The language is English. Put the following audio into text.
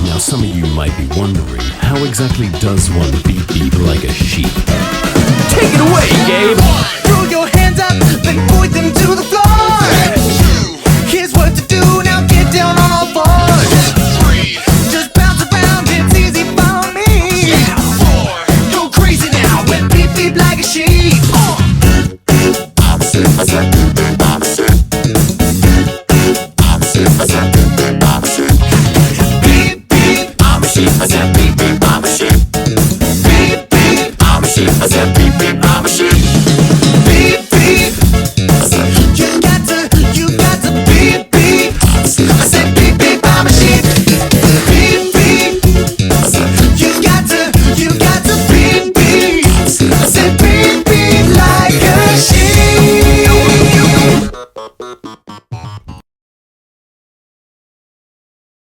Now some of you might be wondering, how exactly does one beep beep like a sheep? Take it away, Gabe! Throw your hands up, then point them to the floor. Here's what to do, now get down on all fours. Just bounce around, it's easy for me. Go crazy now, and beep beep like a sheep. Beep beep, I'm a sheep.